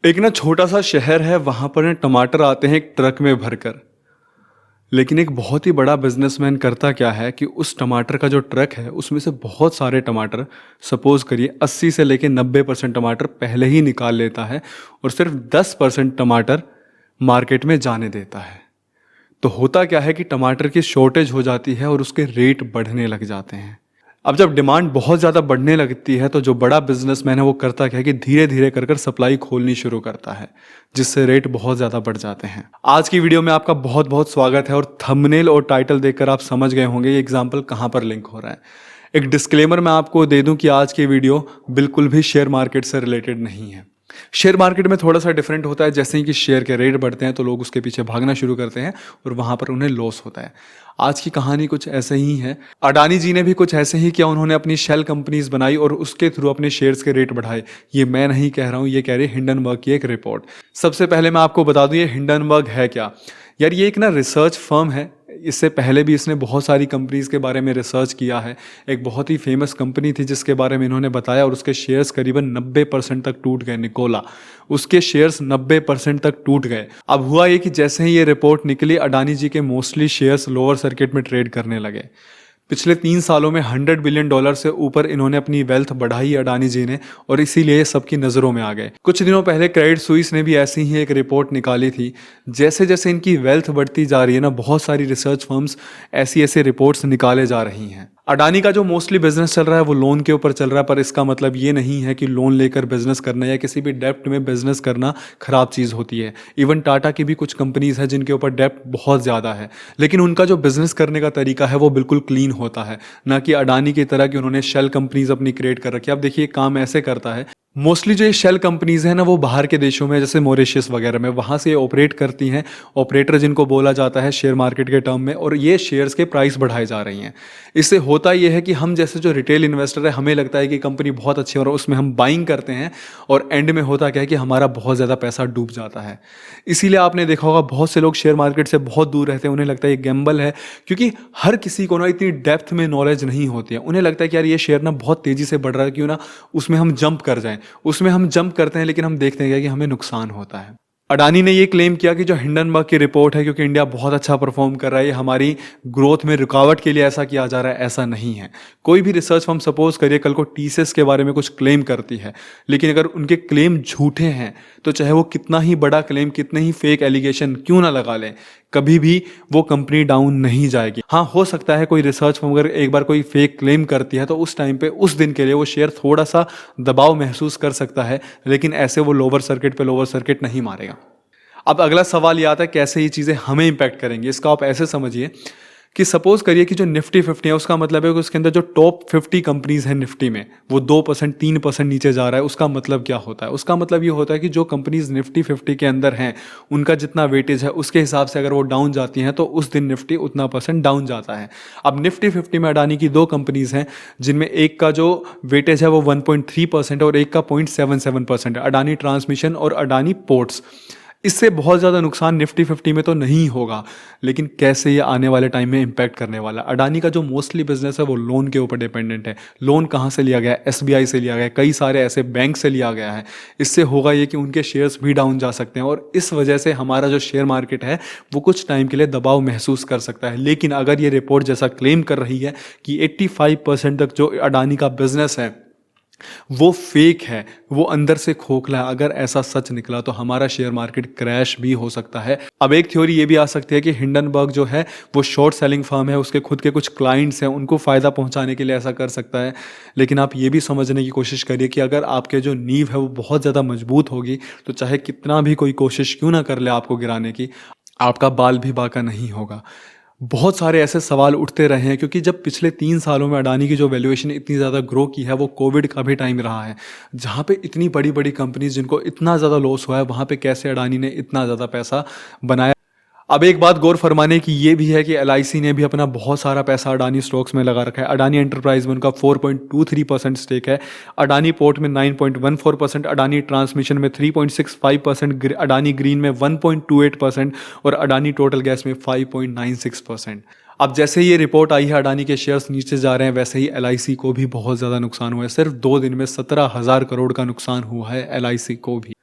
एक ना छोटा सा शहर है, वहाँ पर ना टमाटर आते हैं एक ट्रक में भरकर। लेकिन एक बहुत ही बड़ा बिजनेसमैन करता क्या है कि उस टमाटर का जो ट्रक है उसमें से बहुत सारे टमाटर, सपोज करिए 80 से लेके 90% टमाटर पहले ही निकाल लेता है और सिर्फ 10% टमाटर मार्केट में जाने देता है। तो होता क्या है कि टमाटर की शॉर्टेज हो जाती है और उसके रेट बढ़ने लग जाते हैं। अब जब डिमांड बहुत ज़्यादा बढ़ने लगती है तो जो बड़ा बिजनेसमैन है वो करता क्या है कि धीरे धीरे कर कर सप्लाई खोलनी शुरू करता है, जिससे रेट बहुत ज़्यादा बढ़ जाते हैं। आज की वीडियो में आपका बहुत बहुत स्वागत है और थंबनेल और टाइटल देखकर आप समझ गए होंगे ये एग्जाम्पल कहाँ पर लिंक हो रहा है। एक डिस्क्लेमर मैं आपको दे दूं कि आज की वीडियो बिल्कुल भी शेयर मार्केट से रिलेटेड नहीं है। शेयर मार्केट में थोड़ा सा डिफरेंट होता है, जैसे ही कि शेयर के रेट बढ़ते हैं तो लोग उसके पीछे भागना शुरू करते हैं और वहां पर उन्हें लॉस होता है। आज की कहानी कुछ ऐसे ही है। अडानी जी ने भी कुछ ऐसे ही किया, उन्होंने अपनी शेल कंपनीज बनाई और उसके थ्रू अपने शेयर्स के रेट बढ़ाए। ये मैं नहीं कह रहा हूं, ये कह रही हिंडनबर्ग की एक रिपोर्ट। सबसे पहले मैं आपको बता दूं ये हिंडनबर्ग है क्या। यार ये एक ना रिसर्च फर्म है। इससे पहले भी इसने बहुत सारी कंपनीज के बारे में रिसर्च किया है। एक बहुत ही फेमस कंपनी थी जिसके बारे में इन्होंने बताया और उसके शेयर्स करीबन 90% तक टूट गए। निकोला, उसके शेयर्स 90% तक टूट गए। अब हुआ ये कि जैसे ही ये रिपोर्ट निकली, अडानी जी के मोस्टली शेयर्स लोअर सर्किट में ट्रेड करने लगे। पिछले 3 सालों में $100 बिलियन से ऊपर इन्होंने अपनी वेल्थ बढ़ाई अडानी जी ने और इसीलिए सबकी नज़रों में आ गए। कुछ दिनों पहले क्रेडिट सुइस ने भी ऐसी ही एक रिपोर्ट निकाली थी। जैसे जैसे इनकी वेल्थ बढ़ती जा रही है ना, बहुत सारी रिसर्च फर्म्स ऐसी ऐसी रिपोर्ट्स निकाले जा रही हैं। अडानी का जो मोस्टली बिजनेस चल रहा है वो लोन के ऊपर चल रहा है, पर इसका मतलब ये नहीं है कि लोन लेकर बिजनेस करना या किसी भी डेप्ट में बिजनेस करना खराब चीज़ होती है। इवन टाटा की भी कुछ कंपनीज हैं जिनके ऊपर डेप्ट बहुत ज़्यादा है, लेकिन उनका जो बिजनेस करने का तरीका है वो बिल्कुल क्लीन होता है, ना कि अडानी की तरह कि उन्होंने शेल कंपनीज अपनी क्रिएट कर रखी है। अब देखिए काम ऐसे करता है, मोस्टली जो ये शेल कंपनीज हैं ना वो बाहर के देशों में, जैसे मॉरिशस वगैरह में, वहाँ से ऑपरेट करती हैं। ऑपरेटर जिनको बोला जाता है शेयर मार्केट के टर्म में, और ये शेयर्स के प्राइस बढ़ाए जा रही हैं। इससे होता ये है कि हम जैसे जो रिटेल इन्वेस्टर है, हमें लगता है कि कंपनी बहुत अच्छी है और उसमें हम बाइंग करते हैं, और एंड में होता क्या है कि हमारा बहुत ज़्यादा पैसा डूब जाता है। इसीलिए आपने देखा होगा बहुत से लोग शेयर मार्केट से बहुत दूर रहते हैं। उन्हें लगता है ये गैम्बल है, क्योंकि हर किसी को ना इतनी डेप्थ में नॉलेज नहीं होती है। उन्हें लगता है कि यार ये शेयर ना बहुत तेज़ी से बढ़ रहा है, क्यों ना उसमें हम जंप कर जाएं। उसमें हम जंप करते हैं, लेकिन हम देखते हैं कि हमें नुकसान होता है। अडानी ने ये क्लेम किया कि जो हिंडनबर्ग की रिपोर्ट है, क्योंकि इंडिया बहुत अच्छा परफॉर्म कर रहा है, ये हमारी ग्रोथ में रुकावट के लिए ऐसा किया जा रहा है, ऐसा नहीं है। कोई भी रिसर्च फर्म सपोज करिए कल को टीसीएस के बारे में कुछ क्लेम करती है, लेकिन अगर उनके क्लेम झूठे हैं तो चाहे वो कितना ही बड़ा क्लेम, कितने ही फेक एलिगेशन क्यों ना लगा लें, कभी भी वो कंपनी डाउन नहीं जाएगी। हाँ, हो सकता है कोई रिसर्च फर्म अगर एक बार कोई फेक क्लेम करती है तो उस टाइम पे उस दिन के लिए वो शेयर थोड़ा सा दबाव महसूस कर सकता है, लेकिन ऐसे वो लोअर सर्किट नहीं मारेगा। अब अगला सवाल ये आता है कैसे ये चीज़ें हमें इंपैक्ट करेंगी। इसका आप ऐसे समझिए कि सपोज करिए कि जो निफ्टी 50 है, उसका मतलब है कि उसके अंदर जो टॉप 50 कंपनीज हैं निफ्टी में, वो 2% 3% नीचे जा रहा है। उसका मतलब क्या होता है? उसका मतलब ये होता है कि जो कंपनीज निफ्टी 50 के अंदर हैं, उनका जितना वेटेज है उसके हिसाब से अगर वो डाउन जाती हैं तो उस दिन निफ्टी उतना % डाउन जाता है। अब निफ्टी 50 में अडानी की 2 कंपनीज हैं, जिनमें एक का जो वेटेज है वो 1.3% और एक का 0.77% है, अडानी ट्रांसमिशन और अडानी पोर्ट्स। इससे बहुत ज़्यादा नुकसान निफ्टी 50 में तो नहीं होगा, लेकिन कैसे ये आने वाले टाइम में इंपैक्ट करने वाला। अडानी का जो मोस्टली बिजनेस है वो लोन के ऊपर डिपेंडेंट है। लोन कहाँ से लिया गया है? एसबीआई से लिया गया है, कई सारे ऐसे बैंक से लिया गया है। इससे होगा ये कि उनके शेयर्स भी डाउन जा सकते हैं और इस वजह से हमारा जो शेयर मार्केट है वो कुछ टाइम के लिए दबाव महसूस कर सकता है। लेकिन अगर ये रिपोर्ट जैसा क्लेम कर रही है कि 85% तक जो अडानी का बिजनेस है वो फेक है, वो अंदर से खोखला है, अगर ऐसा सच निकला तो हमारा शेयर मार्केट क्रैश भी हो सकता है। अब एक थ्योरी ये भी आ सकती है कि हिंडनबर्ग जो है वो शॉर्ट सेलिंग फर्म है, उसके खुद के कुछ क्लाइंट्स हैं, उनको फ़ायदा पहुंचाने के लिए ऐसा कर सकता है। लेकिन आप ये भी समझने की कोशिश करिए कि अगर आपके जो नींव है वो बहुत ज़्यादा मजबूत होगी तो चाहे कितना भी कोई कोशिश क्यों ना कर ले आपको गिराने की, आपका बाल भी बाका नहीं होगा। बहुत सारे ऐसे सवाल उठते रहे हैं, क्योंकि जब पिछले 3 सालों में अडानी की जो वैल्यूएशन इतनी ज़्यादा ग्रो की है वो कोविड का भी टाइम रहा है, जहाँ पे इतनी बड़ी बड़ी कंपनीज जिनको इतना ज़्यादा लॉस हुआ है, वहाँ पे कैसे अडानी ने इतना ज़्यादा पैसा बनाया। अब एक बात गौर फरमाने की ये भी है कि एलआईसी ने भी अपना बहुत सारा पैसा अडानी स्टॉक्स में लगा रखा है। अडानी एंटरप्राइज में उनका 4.23% स्टेक है, अडानी पोर्ट में 9.14%, अडानी ट्रांसमिशन में 3.65%, अडानी ग्रीन में 1.28% और अडानी टोटल गैस में 5.96%। अब जैसे ये रिपोर्ट आई है अडानी के शेयर्स नीचे जा रहे हैं, वैसे ही एलआईसी को भी बहुत ज़्यादा नुकसान हुआ है। सिर्फ 2 दिन में 17,000 करोड़ का नुकसान हुआ है एलआईसी को भी।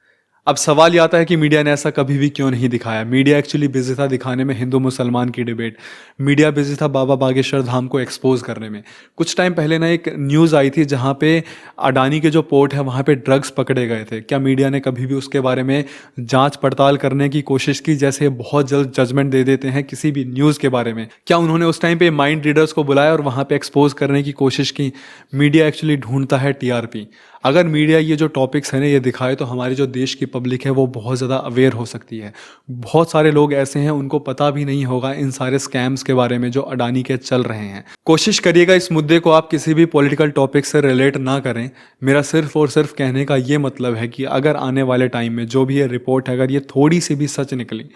अब सवाल ये आता है कि मीडिया ने ऐसा कभी भी क्यों नहीं दिखाया। मीडिया एक्चुअली बिजी था दिखाने में हिंदू मुसलमान की डिबेट। मीडिया बिजी था बाबा बागेश्वर धाम को एक्सपोज करने में। कुछ टाइम पहले ना एक न्यूज़ आई थी जहाँ पे अडानी के जो पोर्ट है वहाँ पे ड्रग्स पकड़े गए थे। क्या मीडिया ने कभी भी उसके बारे में जांच पड़ताल करने की कोशिश की, जैसे बहुत जल्द जजमेंट दे देते हैं किसी भी न्यूज़ के बारे में? क्या उन्होंने उस टाइम पे माइंड रीडर्स को बुलाया और वहाँ पे एक्सपोज करने की कोशिश की? मीडिया एक्चुअली ढूंढता है टीआरपी। अगर मीडिया ये जो टॉपिक्स हैं ना ये दिखाए तो हमारी जो देश की पब्लिक है वो बहुत ज़्यादा अवेयर हो सकती है। बहुत सारे लोग ऐसे हैं उनको पता भी नहीं होगा इन सारे स्कैम्स के बारे में जो अडानी के चल रहे हैं। कोशिश करिएगा इस मुद्दे को आप किसी भी पॉलिटिकल टॉपिक से रिलेट ना करें। मेरा सिर्फ और सिर्फ कहने का ये मतलब है कि अगर आने वाले टाइम में जो भी ये रिपोर्ट है अगर ये थोड़ी सी भी सच निकली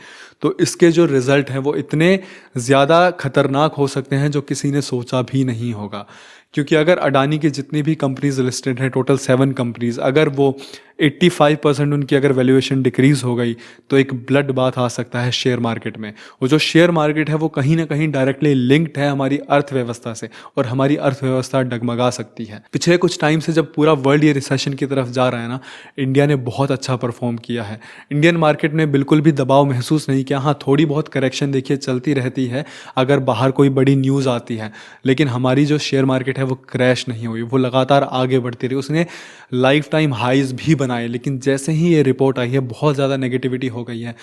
तो इसके जो रिजल्ट हैं वो इतने ज़्यादा खतरनाक हो सकते हैं जो किसी ने सोचा भी नहीं होगा। क्योंकि अगर अडानी की जितनी भी कंपनीज लिस्टेड हैं, टोटल 7 कंपनीज, अगर वो 85% उनकी अगर वैल्यूएशन डिक्रीज हो गई तो एक ब्लड बाथ आ सकता है शेयर मार्केट में। वो जो शेयर मार्केट है वो कहीं ना कहीं डायरेक्टली लिंक्ड है हमारी अर्थव्यवस्था से और हमारी अर्थव्यवस्था डगमगा सकती है। पिछले कुछ टाइम से जब पूरा वर्ल्ड ये रिसेशन की तरफ जा रहा है ना, इंडिया ने बहुत अच्छा परफॉर्म किया है। इंडियन मार्केट ने बिल्कुल भी दबाव महसूस नहीं किया। हाँ, थोड़ी बहुत करेक्शन देखिए चलती रहती है अगर बाहर कोई बड़ी न्यूज़ आती है, लेकिन हमारी जो शेयर मार्केट है वो क्रैश नहीं हुई, वो लगातार आगे बढ़ती रही। उसने लाइफ टाइम हाइज भी बनाए, लेकिन जैसे ही ये रिपोर्ट आई है बहुत ज़्यादा नेगेटिविटी हो गई है।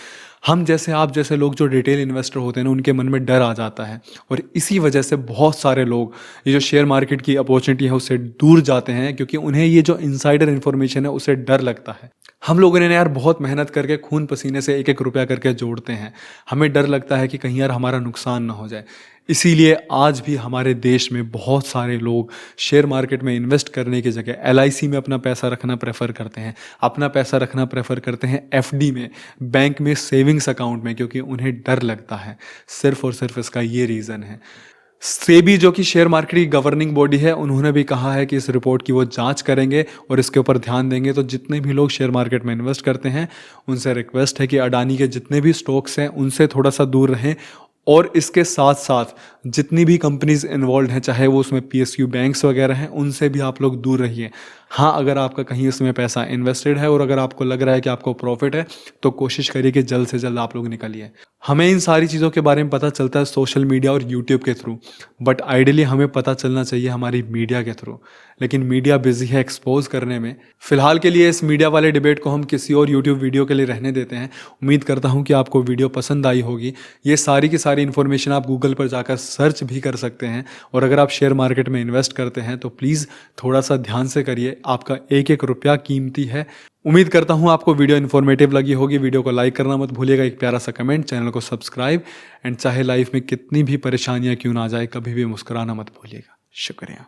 हम जैसे आप जैसे लोग जो रिटेल इन्वेस्टर होते हैं ना उनके मन में डर आ जाता है और इसी वजह से बहुत सारे लोग ये जो शेयर मार्केट की अपॉर्चुनिटी है उससे दूर जाते हैं, क्योंकि उन्हें ये जो इनसाइडर इन्फॉर्मेशन है उससे डर लगता है। हम लोगों ने यार बहुत मेहनत करके खून पसीने से एक एक रुपया करके जोड़ते हैं। हमें डर लगता है कि कहीं यार हमारा नुकसान ना हो जाए। इसीलिए आज भी हमारे देश में बहुत सारे लोग शेयर मार्केट में इन्वेस्ट करने की जगह एलआईसी में अपना पैसा रखना प्रेफर करते हैं, अपना पैसा रखना प्रेफर करते हैं एफडी में, बैंक में, सेविंग्स अकाउंट में, क्योंकि उन्हें डर लगता है। सिर्फ और सिर्फ इसका ये रीज़न है। सेबी जो कि शेयर मार्केट की गवर्निंग बॉडी है, उन्होंने भी कहा है कि इस रिपोर्ट की वो जांच करेंगे और इसके ऊपर ध्यान देंगे। तो जितने भी लोग शेयर मार्केट में इन्वेस्ट करते हैं उनसे रिक्वेस्ट है कि अडानी के जितने भी स्टॉक्स हैं उनसे थोड़ा सा दूर रहें और इसके साथ साथ जितनी भी कंपनीज इन्वॉल्व हैं, चाहे वो उसमें पीएसयू बैंक्स वगैरह हैं, उनसे भी आप लोग दूर रहिए। हाँ, अगर आपका कहीं इसमें पैसा इन्वेस्टेड है और अगर आपको लग रहा है कि आपको प्रॉफिट है तो कोशिश करिए कि जल्द से जल्द आप लोग निकलिए। हमें इन सारी चीज़ों के बारे में पता चलता है सोशल मीडिया और यूट्यूब के थ्रू, बट आइडियली हमें पता चलना चाहिए हमारी मीडिया के थ्रू, लेकिन मीडिया बिजी है एक्सपोज करने में। फिलहाल के लिए इस मीडिया वाले डिबेट को हम किसी और यूट्यूब वीडियो के लिए रहने देते हैं। उम्मीद करता हूँ कि आपको वीडियो पसंद आई होगी। ये सारी की सारी इन्फॉर्मेशन आप गूगल पर जाकर सर्च भी कर सकते हैं और अगर आप शेयर मार्केट में इन्वेस्ट करते हैं तो प्लीज़ थोड़ा सा ध्यान से करिए, आपका एक एक रुपया कीमती है। उम्मीद करता हूँ आपको वीडियो इन्फॉर्मेटिव लगी होगी। वीडियो को लाइक करना मत भूलिएगा, एक प्यारा सा कमेंट, चैनल को सब्सक्राइब एंड चाहे लाइफ में कितनी भी परेशानियाँ क्यों ना आ जाए कभी भी मुस्कुराना मत भूलिएगा। शुक्रिया।